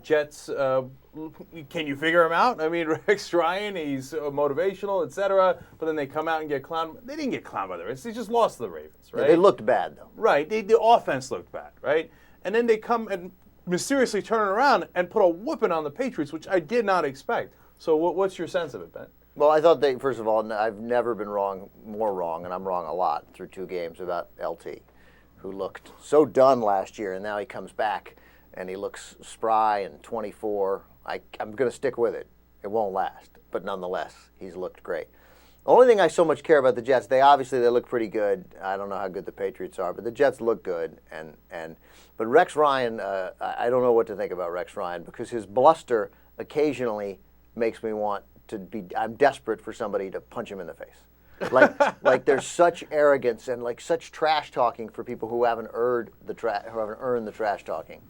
Jets, can you figure him out? I mean, Rex Ryan, he's motivational, etc. But then they come out and get clowned. They didn't get clowned by the Ravens. They just lost to the Ravens, right? Yeah, they looked bad, though. Right. The offense looked bad, right? And then they come and mysteriously turn it around and put a whooping on the Patriots, which I did not expect. So what's your sense of it, Ben? Well, I thought first of all, I've never been more wrong, and I'm wrong a lot through 2 games about LT, who looked so done last year, and now he comes back, and he looks spry and 24. I'm going to stick with it. It won't last, but nonetheless, he's looked great. The only thing I so much care about the Jets, they look pretty good. I don't know how good the Patriots are, but the Jets look good. But Rex Ryan, I don't know what to think about Rex Ryan, because his bluster occasionally makes me want to be. I'm desperate for somebody to punch him in the face. Like there's such arrogance and like such trash talking for people who haven't earned the trash talking.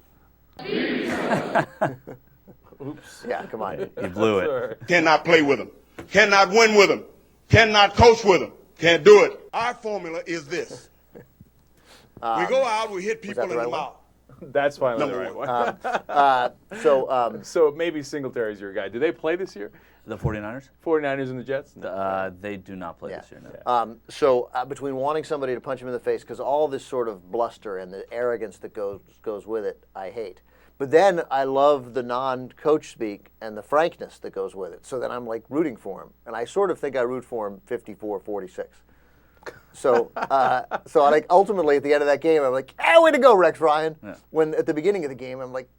Oops. Yeah, come on. You blew it. Sorry. Cannot play with him. Cannot win with him. Cannot coach with him. Can't do it. Our formula is this. We go out, we hit people in the mouth. That's finally the right one. So maybe Singletary's your guy. Do they play this year? The 49ers? 49ers and the Jets? They do not play this year, no. Between wanting somebody to punch him in the face, because all this sort of bluster and the arrogance that goes with it, I hate. But then I love the non-coach speak and the frankness that goes with it. So then I'm like rooting for him. And I sort of think I root for him 54-46. So ultimately at the end of that game, I'm like, hey, way to go, Rex Ryan. Yeah. When at the beginning of the game, I'm like,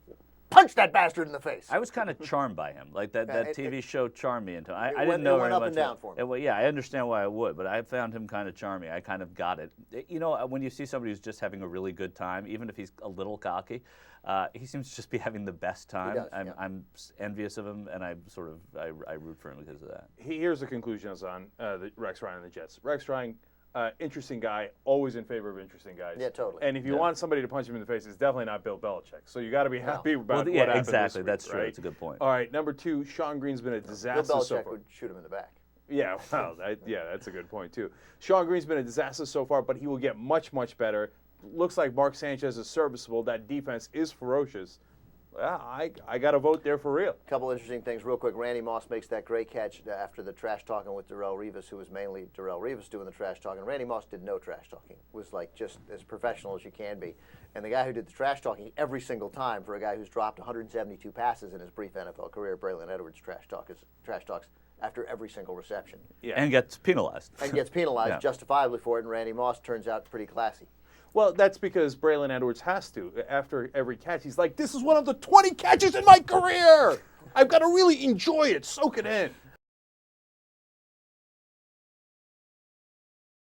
punch that bastard in the face. I was kind of charmed by him. Like that TV show charmed me into him. I didn't it know went very up much. And down for him. Yeah, I understand why I would, but I found him kind of charming. I kind of got it. You know, when you see somebody who's just having a really good time, even if he's a little cocky, he seems to just be having the best time. He does, I'm envious of him, and I root for him because of that. Here's the conclusions on the Rex Ryan and the Jets. Rex Ryan, interesting guy, always in favor of interesting guys. Yeah, totally. And if you want somebody to punch him in the face, it's definitely not Bill Belichick. So you got to be happy about what happened exactly. this week, That's true. right? That's a good point. All right, number 2, Sean Green's been a disaster Bill so Belichick far. would shoot him in the back. Yeah, well, that's a good point too. Sean Green's been a disaster so far, but he will get much, much better. Looks like Mark Sanchez is serviceable. That defense is ferocious. Yeah, I got to vote there for real. A couple interesting things real quick. Randy Moss makes that great catch after the trash talking with Darrelle Revis, who was mainly Darrelle Revis doing the trash talking. Randy Moss did no trash talking. Was like just as professional as you can be. And the guy who did the trash talking every single time for a guy who's dropped 172 passes in his brief NFL career, Braylon Edwards trash talks after every single reception. Yeah. And gets penalized. Yeah. Justifiably for it, and Randy Moss turns out pretty classy. Well, that's because Braylon Edwards has to. After every catch, he's like, this is one of the 20 catches in my career. I've got to really enjoy it, soak it in.